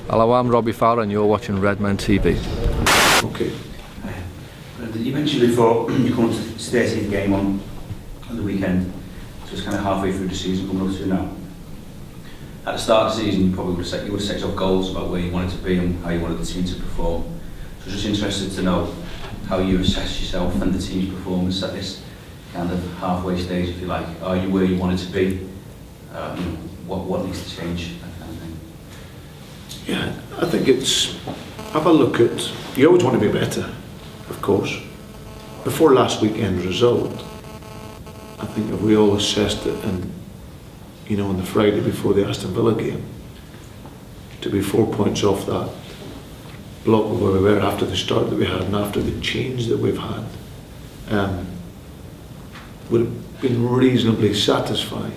Hello, I'm Robbie Fowler and you're watching Redmen TV. Okay. Brendan, you mentioned before you come up to the 30th game on the weekend, so it's kind of halfway through the season coming up to now. At the start of the season, you probably would have set yourself goals about where you wanted to be and how you wanted the team to perform. So just interested to know how you assess yourself and the team's performance at this kind of halfway stage, if you like. Are you where you wanted to be? What needs to change? That kind of thing. Yeah, I think it's, have a look at, you always want to be better, of course. Before last weekend's result, I think if we all assessed it, and on the Friday before the Aston Villa game, to be 4 points off that block where we were after the start that we had and after the change that we've had, would have been reasonably satisfying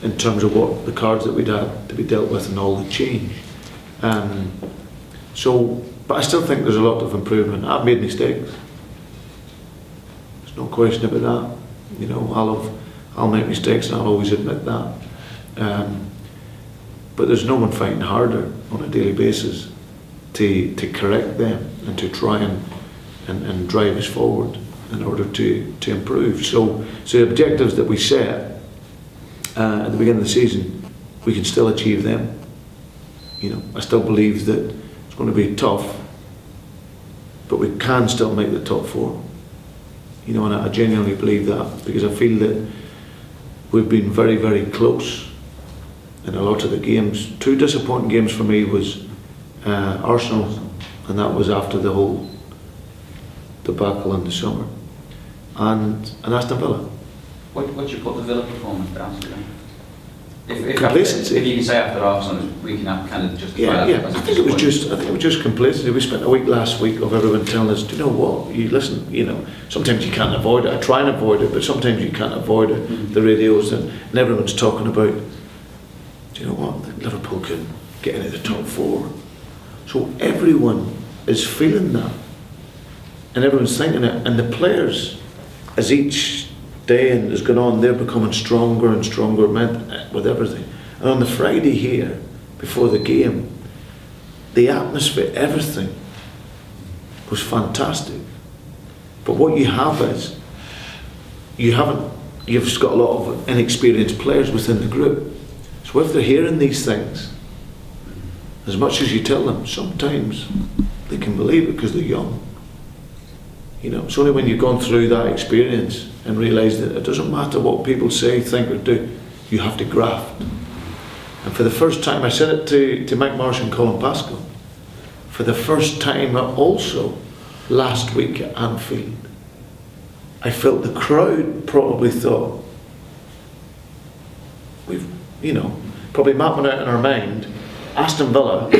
in terms of what the cards that we'd had to be dealt with and all the change. But I still think there's a lot of improvement. I've made mistakes. There's no question about that. I'll make mistakes and I'll always admit that. But there's no one fighting harder on a daily basis to correct them and to try and drive us forward in order to improve. So the objectives that we set at the beginning of the season, we can still achieve them. I still believe that it's going to be tough, but we can still make the top four. And I genuinely believe that, because I feel that we've been very, very close in a lot of the games. Two disappointing games for me was Arsenal, and that was after the whole debacle in the summer, and Aston Villa. What do you put the Villa performance down to then? Complacency. If you can say after Arsenal, we can have kind of justify that. Yeah. I think it was just complacency. We spent a week last week of everyone telling us, do you know what? You listen. Sometimes you can't avoid it. I try and avoid it, but sometimes you can't avoid it. Mm-hmm. The radios and everyone's talking about, do you know what? Liverpool can get into the top four. So everyone is feeling that, and everyone's thinking it, and the players, as each day and has gone on, they're becoming stronger and stronger with everything. And on the Friday here, before the game, the atmosphere, everything was fantastic. But what you have is, you've just got a lot of inexperienced players within the group. So if they're hearing these things, as much as you tell them, sometimes they can believe it because they're young. It's only when you've gone through that experience and realise that it doesn't matter what people say, think or do, you have to graft. And for the first time, I said it to Mike Marsh and Colin Pascal, for the first time also last week at Anfield, I felt the crowd probably thought, we've, probably mapping out in our mind, Aston Villa,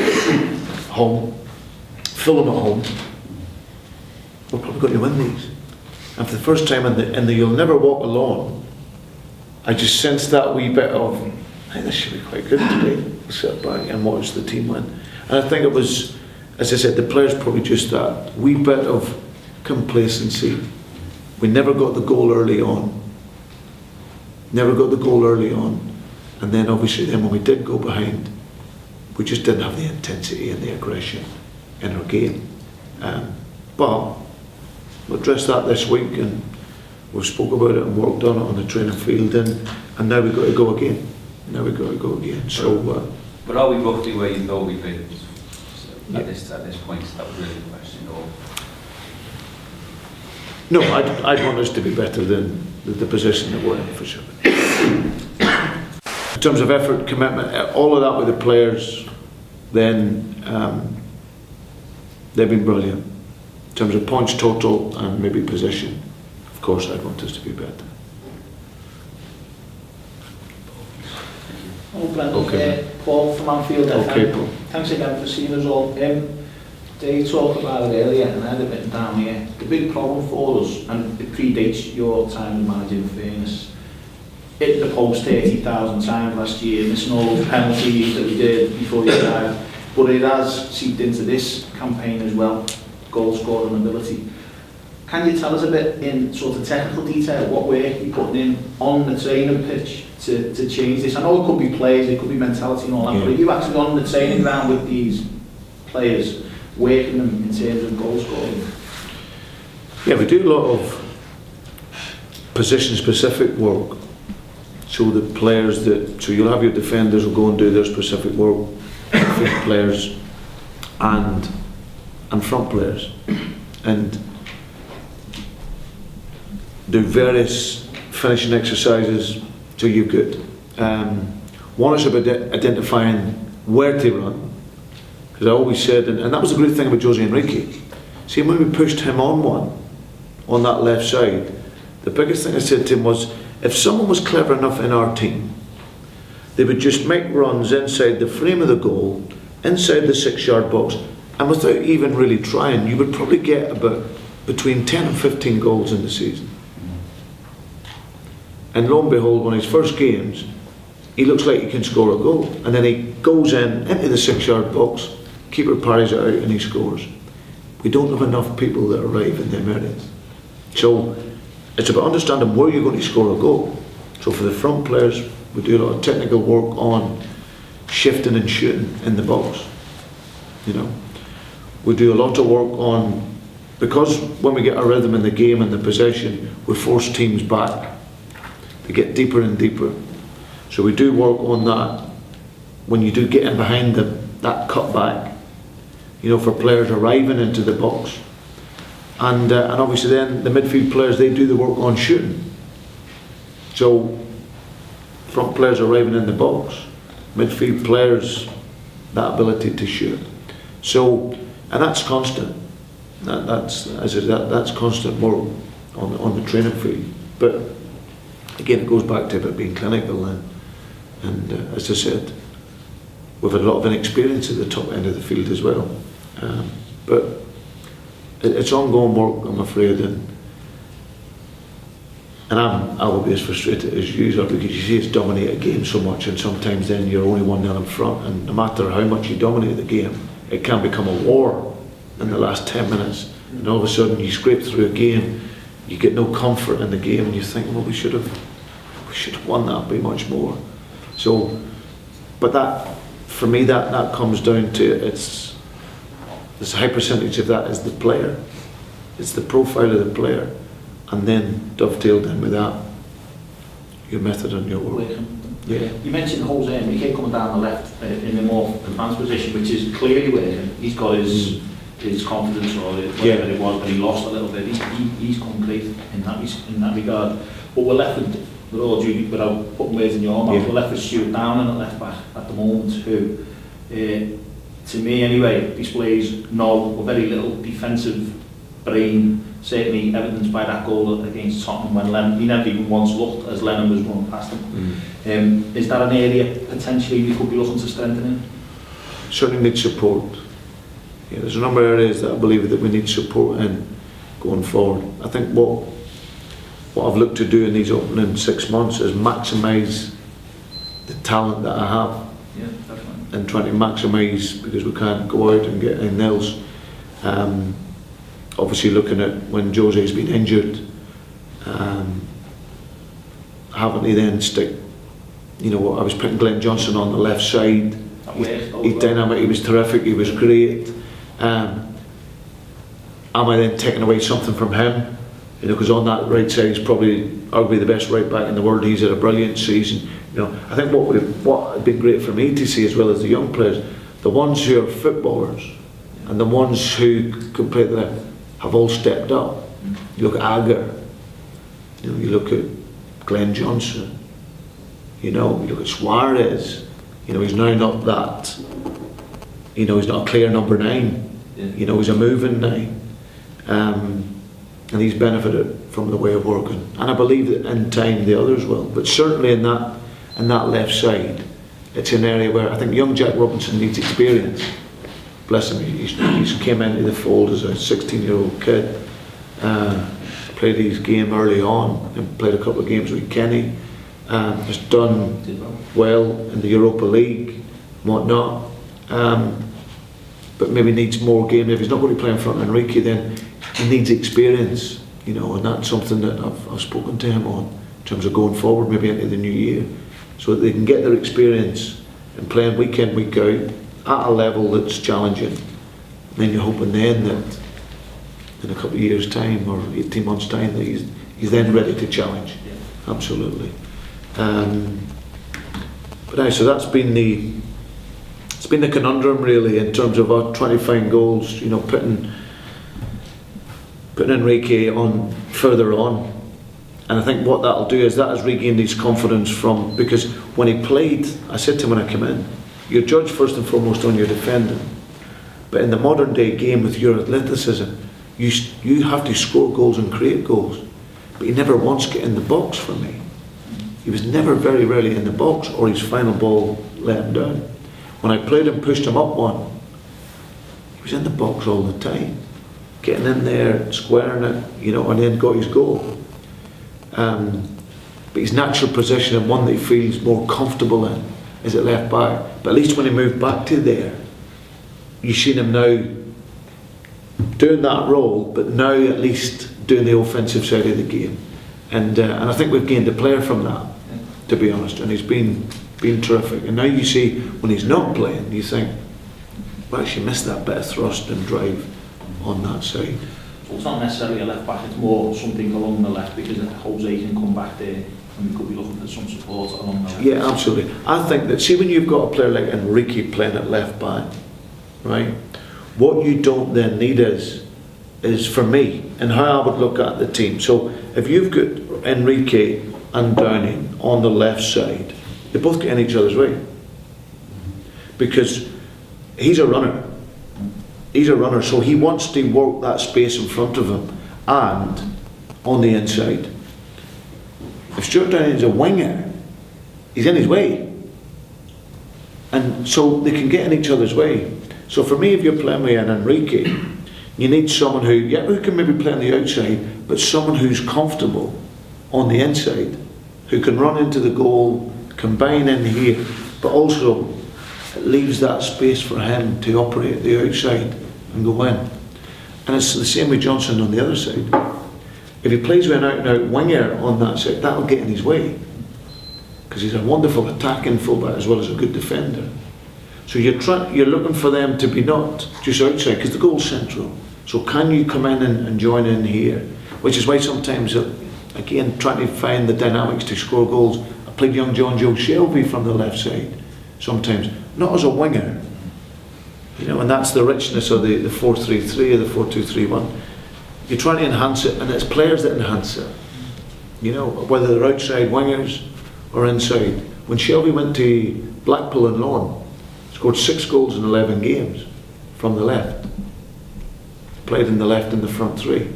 home, Fulham at home, we're probably going to win these. And for the first time in the You'll Never Walk Alone, I just sensed that wee bit of, I think this should be quite good today. We'll sit back and watch the team win. And I think it was, as I said, the players probably just that wee bit of complacency. We never got the goal early on. And then obviously when we did go behind, we just didn't have the intensity and the aggression in our game. But we'll address that this week, and we've spoke about it and worked on it on the training field, and now we've got to go again. So, but are we roughly where you thought we'd be at this point? That was really the question. Or no, I'd want us to be better than the position that we're in, for sure. In terms of effort, commitment, all of that with the players, then they've been brilliant. In terms of points total and maybe position, of course I'd want us to be better. Hello Brendan, Okay. Paul from Anfield. Okay, Paul. Thanks again for seeing us all. They talked about it earlier, and I had it written down here. The big problem for us, and it predates your time as manager, in fairness, hit the post 30,000 times last year, missing all those penalties that we did before you arrived. But it has seeped into this campaign as well, goal scoring ability. Can you tell us a bit in sort of technical detail what work you're putting in on the training pitch to change this? I know it could be players, it could be mentality and all that, Yeah. but are you actually on the training ground with these players, working them in terms of goal scoring? Yeah, we do a lot of position-specific work. So the players so you'll have your defenders will go and do their specific work, midfield players and front players, and do various finishing exercises. So you've got one is about identifying where to run, because I always said, and that was the great thing about Jose Enrique. See, when we pushed him on that left side, the biggest thing I said to him was, if someone was clever enough in our team, they would just make runs inside the frame of the goal, inside the 6-yard box, and without even really trying, you would probably get about between 10 and 15 goals in the season. And lo and behold, one of his first games, he looks like he can score a goal, and then he goes into the 6-yard box, keeper parries it out, and he scores. We don't have enough people that arrive in them areas. So it's about understanding where you're going to score a goal. So for the front players, we do a lot of technical work on shifting and shooting in the box. You know, we do a lot of work on, because when we get a rhythm in the game and the possession, we force teams back. They get deeper and deeper. So we do work on that. When you do get in behind them, that cut back, you know, for players arriving into the box. And obviously then the midfield players, they do the work on shooting. So front players arriving in the box, midfield players, that ability to shoot. So, and that's constant. That's constant work on the training field. But again, it goes back to about being clinical, and as I said, we've had a lot of inexperience at the top end of the field as well. But it's ongoing work, I'm afraid, and I will be as frustrated as you are, because you see us dominate a game so much, and sometimes then you're only 1-0 in front, and no matter how much you dominate the game, it can become a war in the last 10 minutes, and all of a sudden you scrape through a game, you get no comfort in the game, and you think, well, we should have won that by much more. So, but that, for me, that comes down to there's a high percentage of that is the player. It's the profile of the player, and then dovetailed in with that, your method and your work. Yeah. You mentioned Jose Enrique coming down the left in a more advanced position, which is clearly working. He's got his confidence, or whatever it was, but he lost a little bit. He's come great in that regard. But we're left with all due, without putting words in your mouth, we're left with Stuart Downing at left back at the moment, who, to me anyway, displays no or very little defensive brain. Certainly evidenced by that goal against Tottenham when he never even once looked as Lennon was running past him. Is that an area potentially we could be looking to strengthen? Certainly need support. Yeah, there's a number of areas that I believe that we need support in going forward. I think what I've looked to do in these opening 6 months is maximise the talent that I have. Yeah, definitely. And trying to maximise, because we can't go out and get in nils. Obviously looking at when Jose's been injured, having to then stick, you know, I was putting Glenn Johnson on the left side. He's dynamic, he was terrific, he was great. Am I then taking away something from him? You know, because on that right side he's probably arguably the best right back in the world. He's had a brilliant season. You know, I think what had been great for me to see, as well as the young players, the ones who are footballers and the ones who can play the left, have all stepped up. You look at Agar, you know, you look at Glenn Johnson, you know, you look at Suarez, you know, he's now not that, you know, he's not a clear number 9, you know, he's a moving 9, and he's benefited from the way of working, and I believe that in time the others will, but certainly in that left side, it's an area where I think young Jack Robinson needs experience. Bless him, he's came into the fold as a 16-year-old kid, played his game early on, and played a couple of games with Kenny, has done well in the Europa League, whatnot. but maybe needs more game. If he's not going to play in front of Enrique, then he needs experience, you know, and that's something that I've spoken to him on in terms of going forward, maybe into the new year, so that they can get their experience and playing week in, week out at a level that's challenging. And then you're hoping then that in a couple of years' time or 18 months' time that he's then ready to challenge. Yeah. Absolutely. But so that's been the conundrum really in terms of trying to find goals. You know, putting Enrique on further on, and I think what that'll do is that has regained his confidence because when he played, I said to him when I came in, you're judged first and foremost on your defending, but in the modern day game with your athleticism, you have to score goals and create goals. But he never once get in the box for me. He was never very rarely in the box, or his final ball let him down. When I played him, pushed him up one, he was in the box all the time, getting in there, squaring it, you know, and then got his goal. But his natural position and one that he feels more comfortable in is at left back. But at least when he moved back to there, you've seen him now doing that role, but now at least doing the offensive side of the game. And I think we've gained a player from that, to be honest, and he's been terrific. And now you see when he's not playing, you think, well, actually missed that bit of thrust and drive on that side. So it's not necessarily a left back, it's more something along the left, because Jose can come back there and we could be looking for some support along the left. Yeah, absolutely. I think that, see, when you've got a player like Enrique playing at left back, right, what you don't then need is for me, and how I would look at the team. So if you've got Enrique and Downing on the left side, they both get in each other's way, because he's a runner. He's a runner, so he wants to work that space in front of him and on the inside. If Stuart Downing's a winger, he's in his way, and so they can get in each other's way. So for me, if you're playing with an Enrique, you need someone who can maybe play on the outside, but someone who's comfortable on the inside, who can run into the goal, combine in here, but also it leaves that space for him to operate the outside and go in. And it's the same with Johnson on the other side. If he plays with an out-and-out winger on that side, that'll get in his way, because he's a wonderful attacking fullback as well as a good defender. So you're looking for them to be not just outside, because the goal's central. So can you come in and join in here? Which is why sometimes, again, trying to find the dynamics to score goals. I played young John Joe Shelby from the left side sometimes, not as a winger, you know, and that's the richness of the 4-3-3 or the 4-2-3-1. You're trying to enhance it, and it's players that enhance it, you know, whether they're outside wingers or inside. When Shelby went to Blackpool and Lawn, scored 6 goals in 11 games from the left, played in the left in the front three.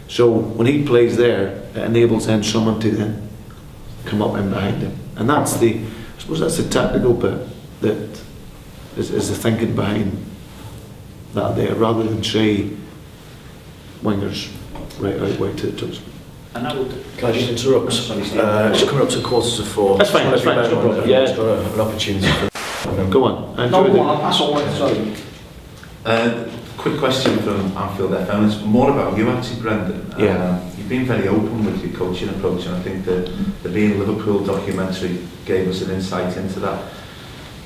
So when he plays there, it enables then someone to then come up in behind him, and that's I suppose that's the tactical bit that is the thinking behind that there, rather than say wingers right out wide to the touch. And I would. Can I just interrupt? It's coming up to 4:15. That's fine. That's fine. No problem. Yeah. It's got an opportunity. Go on. I'll pass on. Sorry. Quick question from Anfield FM. It's more about you actually, Brendan. Yeah. You've been very open with your coaching approach, and I think the Being Liverpool documentary gave us an insight into that.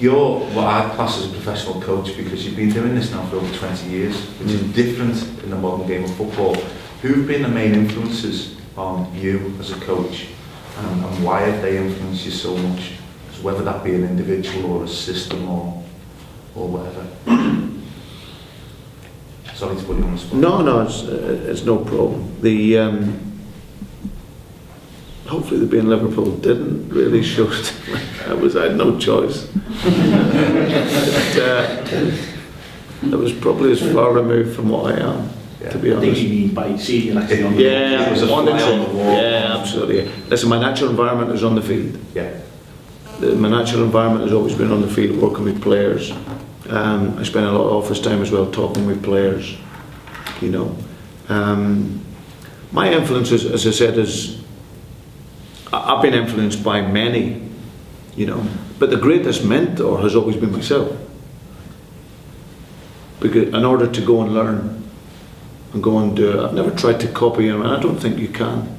You're what I'd class as a professional coach, because you've been doing this now for over 20 years, which is different in the modern game of football. Who've been the main influences on you as a coach, and why have they influenced you so much? So whether that be an individual or a system or whatever. Sorry to put you on the spot. No, it's no problem. Hopefully the Being Liverpool didn't really show it. I had no choice. That was probably as far removed from what I am, to be honest. I think you mean by seeing you actually on the field. It was a fly on the wall. Yeah, absolutely. Listen, my natural environment is on the field. Yeah. My natural environment has always been on the field, working with players. I spend a lot of office time as well, talking with players, you know. My influence, as I said, is I've been influenced by many, you know, but the greatest mentor has always been myself. because in order to go and learn and go and do it, I've never tried to copy them, and I don't think you can.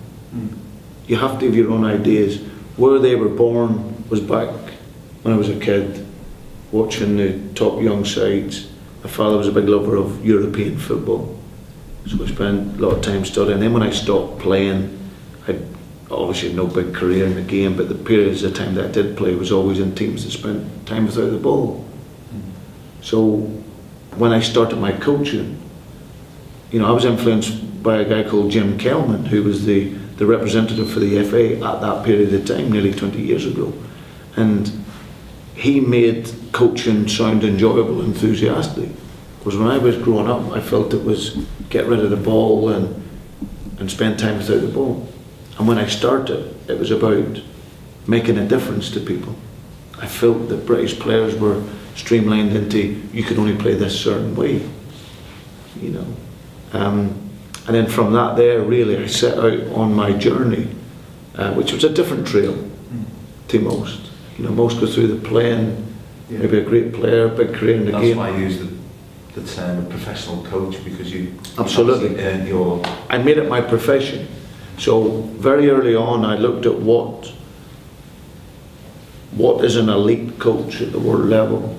You have to have your own ideas. Where they were born was back when I was a kid, watching the top young sides. My father was a big lover of European football, so I spent a lot of time studying. Then when I stopped playing, I obviously had no big career in the game, but the periods of time that I did play was always in teams that spent time without the ball. So when I started my coaching, you know, I was influenced by a guy called Jim Kelman, who was the representative for the FA at that period of time, nearly 20 years ago. And he made coaching sound enjoyable, enthusiastic. Because when I was growing up, I felt it was get rid of the ball and spend time without the ball. And when I started, it was about making a difference to people. I felt that British players were streamlined into, you could only play this certain way, you know. And then from that there, really, I set out on my journey, which was a different trail to most. You know, most go through the playing, maybe a great player, big career in the game. That's why I use the term professional coach, because you absolutely earned your... I made it my profession. So very early on, I looked at what is an elite coach at the world level,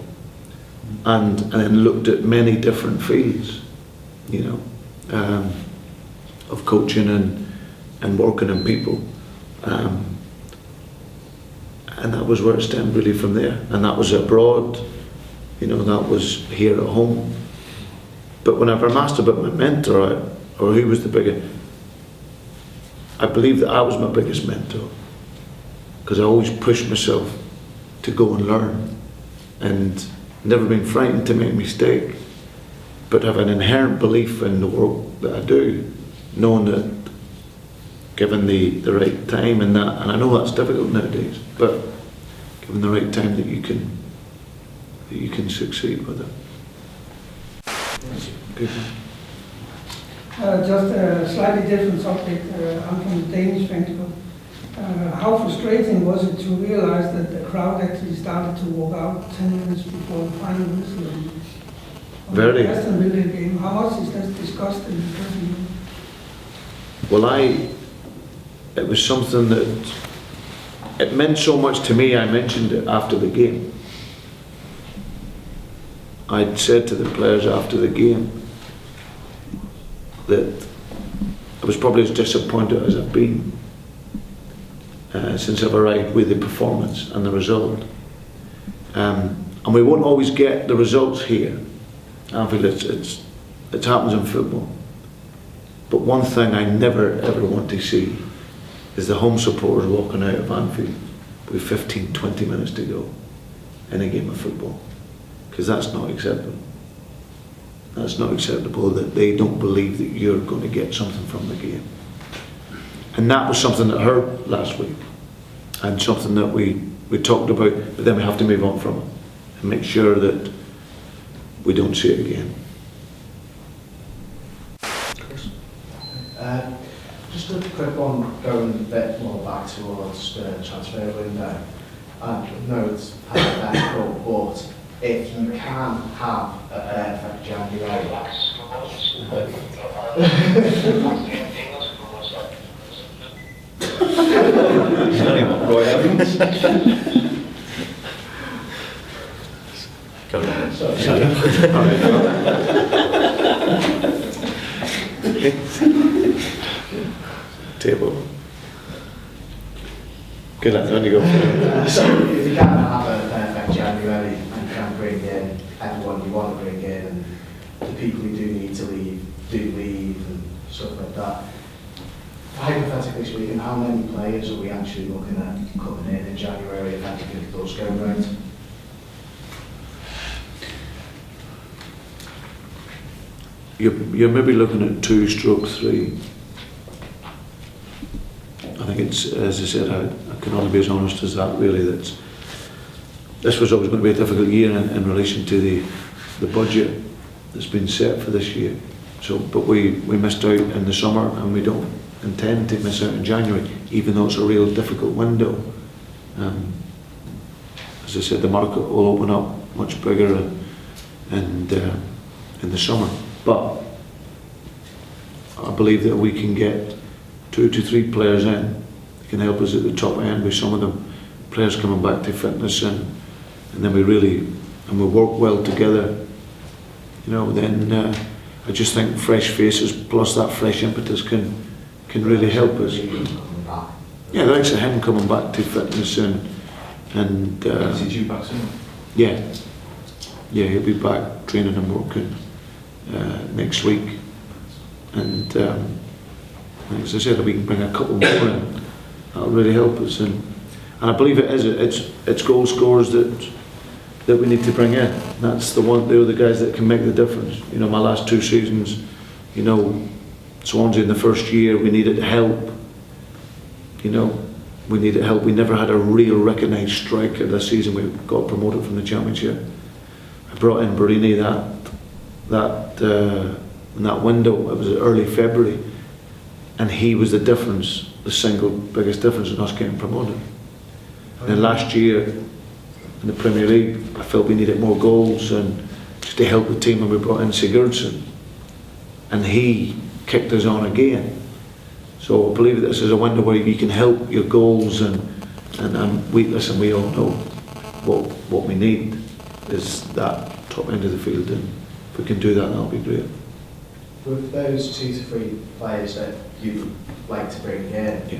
and then looked at many different fields, you know, of coaching and working in people. And that was where it stemmed really from there. And that was abroad, you know, that was here at home. But whenever I'm asked about my mentor, or who was the biggest, I believe that I was my biggest mentor, because I always pushed myself to go and learn, and never been frightened to make a mistake, but have an inherent belief in the work that I do, knowing that given the right time and that, and I know that's difficult nowadays, but given the right time that you can succeed with it. Good. Just a slightly different subject. I'm from the Danish fan club. How frustrating was it to realize that the crowd actually started to walk out 10 minutes before the final whistle? Very. The Aston Villa game. How much is that discussed in the dressing room? Well, it was something that, it meant so much to me, I mentioned it after the game. I'd said to the players after the game that I was probably as disappointed as I've been since I've arrived with the performance and the result. And we won't always get the results here. I feel it happens in football. But one thing I never ever want to see is the home supporters walking out of Anfield with 15, 20 minutes to go in a game of football. Because that's not acceptable. That's not acceptable, that they don't believe that you're going to get something from the game. And that was something that hurt last week, and something that we talked about, but then we have to move on from it and make sure that we don't see it again. Just a quick one, going a bit more back towards the transfer window. I know it's hypothetical, but if you can have a perfect January, Roy Evans. Table. Good luck when you go. So if you can have a perfect January and you can bring in everyone you want to bring in, and the people who do need to leave do leave and stuff like that, hypothetically speaking, how many players are we actually looking at coming in January if everything does go right? You're maybe looking at 2/3. I think it's, as I said, I can only be as honest as that, really. This was always going to be a difficult year in relation to the budget that's been set for this year. So, but we missed out in the summer, and we don't intend to miss out in January, even though it's a real difficult window. As I said, the market will open up much bigger, and in the summer. But I believe that we can get 2 to 3 players in that can help us at the top end with some of the players coming back to fitness, and then we work well together. You know, then I just think fresh faces plus that fresh impetus can really help us. Yeah, the likes of him coming back to fitness and Is he due back soon? yeah, he'll be back training and working next week, and as I said, if we can bring a couple more in, that'll really help us. And I believe it's goal scorers that we need to bring in. That's they're the guys that can make the difference. You know, my last 2 seasons, you know, Swansea in the first year, we needed help. You know, we needed help. We never had a real recognised striker this season. We got promoted from the Championship. I brought in Barini in that window. It was early February, and he was the difference, the single biggest difference in us getting promoted. And then last year in the Premier League, I felt we needed more goals and just to help the team, and we brought in Sigurdsson, and he kicked us on again. So I believe that this is a window where you can help your goals, and listen, we all know what we need is that top end of the field, and if we can do that, that'll be great. With those 2 to 3 players that you'd like to bring in, Yeah.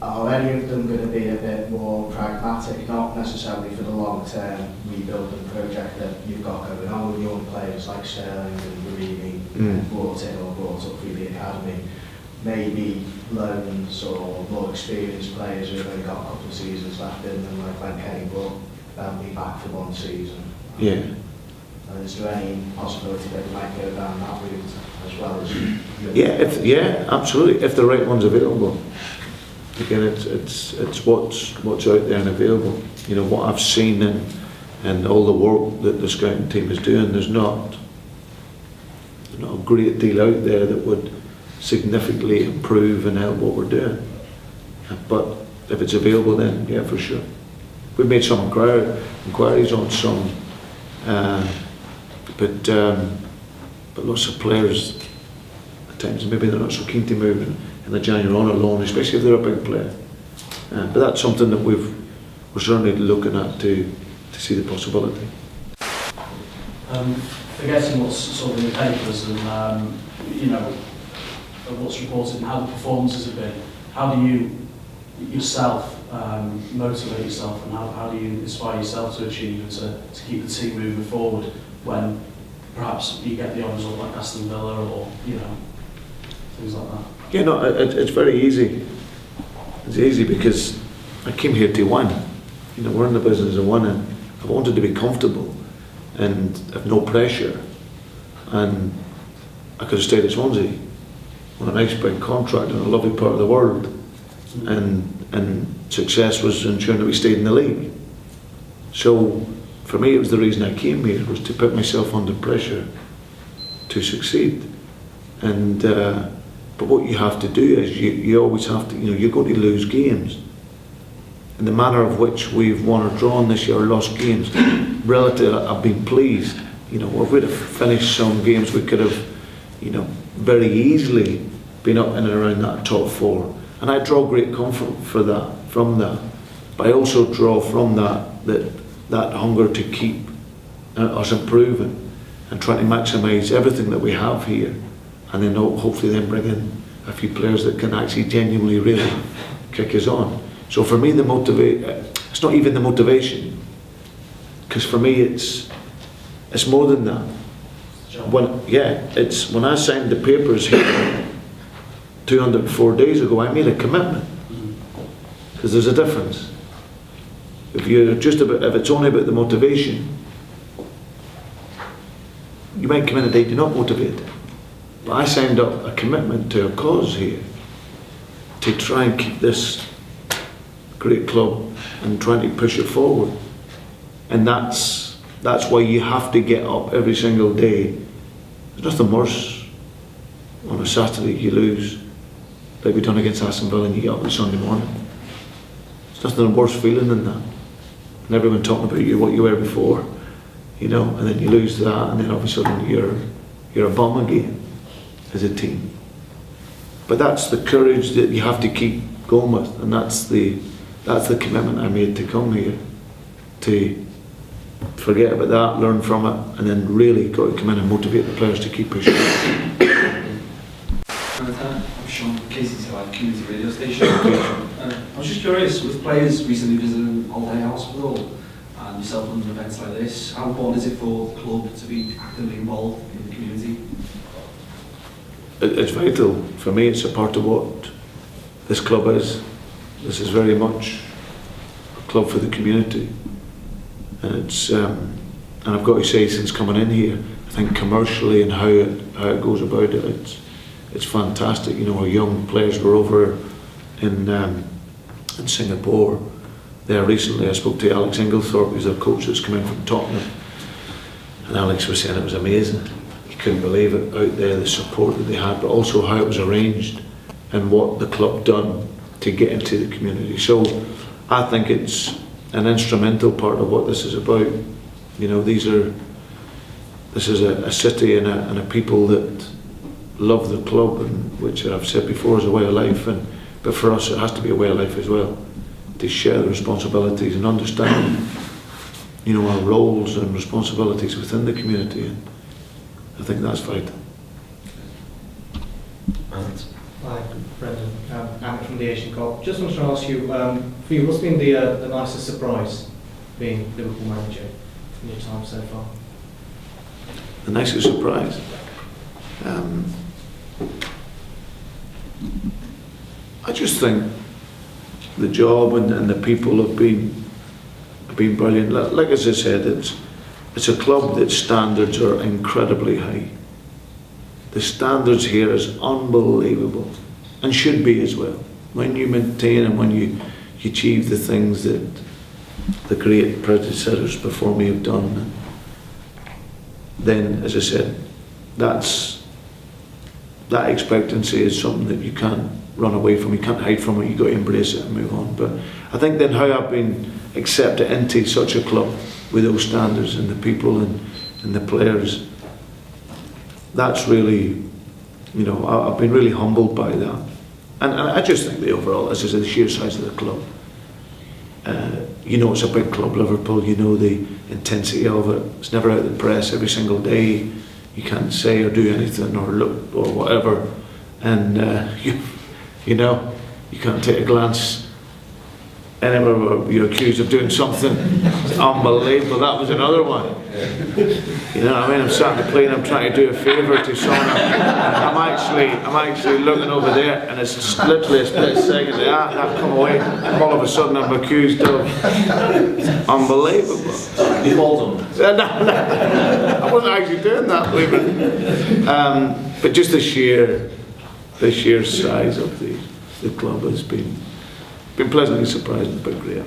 are any of them going to be a bit more pragmatic, not necessarily for the long-term rebuilding project that you've got going on with young players like Sterling and Barini, brought in or brought up through the academy? Maybe loans or more experienced players who've only got a couple of seasons left in them, like when Kenny Bull, they'll be back for 1 season. Yeah. Is there any possibility that you might go down that route as well as Yeah, absolutely. If the right one's available. Again, it's what's out there and available. You know, what I've seen and all the work that the scouting team is doing, there's not a great deal out there that would significantly improve and help what we're doing. But if it's available, then yeah, for sure. We've made some inquiries on some, but lots of players at times maybe they're not so keen to move in the January on alone, especially if they're a big player. But that's something that we're certainly looking at to see the possibility. Forgetting what's sort of in the papers and you know what's reported and how the performances have been, how do you yourself motivate yourself, and how do you inspire yourself to achieve and to keep the team moving forward when perhaps you get the odd result like Aston Villa or you know things like that? Yeah, no, it's very easy. It's easy because I came here to win. You know, we're in the business of winning. I wanted to be comfortable and have no pressure, and I could have stayed at Swansea on a nice big contract in a lovely part of the world, and success was ensuring that we stayed in the league. So for me, it was the reason I came here, was to put myself under pressure to succeed. And but what you have to do is you always have to, you know, you're going to lose games. In the manner of which we've won or drawn this year, or lost games, relative, I've been pleased. You know, if we'd have finished some games, we could have, you know, very easily been up in and around that top 4. And I draw great comfort from that. But I also draw from that hunger to keep us improving and trying to maximise everything that we have here, and then hopefully then bring in a few players that can actually genuinely really kick us on. So for me, it's not even the motivation, because for me it's more than that. When I signed the papers here 204 days ago, I made a commitment, because there's a difference. If it's only about the motivation, you might come in a day you're not motivated. But I signed up a commitment to a cause here to try and keep this great club and trying to push it forward. And that's why you have to get up every single day. There's nothing worse on a Saturday you lose, like we done against Aston Villa, and you get up on Sunday morning. There's nothing worse feeling than that. And everyone talking about what you were before. you know, and then you lose that, and then all of a sudden you're a bum again as a team. But that's the courage that you have to keep going with, and that's the commitment I made to come here, to forget about that, learn from it, and then really got to come in and motivate the players to keep pushing. I'm Sean, Casey's community radio station. I was just curious, with players recently visiting Holiday Hospital and yourself on events like this, how important is it for the club to be actively involved in the community? It's vital. For me, it's a part of what this club is. This is very much a club for the community. And it's, and I've got to say, since coming in here, I think commercially and how it goes about it, it's fantastic. You know, our young players were over in Singapore there recently. I spoke to Alex Inglethorpe, who's their coach that's come in from Tottenham, and Alex was saying it was amazing. You couldn't believe it out there, the support that they had, but also how it was arranged and what the club done to get into the community. So I think it's an instrumental part of what this is about. You know, this is a city and a people that love the club, and which I've said before is a way of life, but for us it has to be a way of life as well, to share the responsibilities and understand, you know, our roles and responsibilities within the community, and I think that's vital. Hi, Brendan. I'm from the Asian Cup. Just wanted to ask you, for you, what's been the nicest surprise being Liverpool manager in your time so far? The nicest surprise? I just think the job and the people have been brilliant. Like as I said, it's a club that standards are incredibly high. The standards here is unbelievable, and should be as well. When you maintain and when you achieve the things that the great predecessors before me have done, then, as I said, that expectancy is something that you can't run away from, you can't hide from it, you've got to embrace it and move on. But I think then how I've been accepted into such a club with those standards and the people and the players, that's really, you know, I've been really humbled by that. And I just think the overall, as I said, the sheer size of the club. You know, it's a big club, Liverpool, you know the intensity of it. It's never out in the press every single day. You can't say or do anything or look or whatever. And you know, you can't take a glance anywhere where you're accused of doing something. It's unbelievable. That was another one. You know what I mean? I'm sat in the plane, I'm trying to do a favour to someone. I'm actually looking over there, and it's literally a split second. I've come away, all of a sudden I'm accused of. Unbelievable. You called them? No, I wasn't actually doing that, believe it. But just the sheer size of the club has been pleasantly surprising, but great.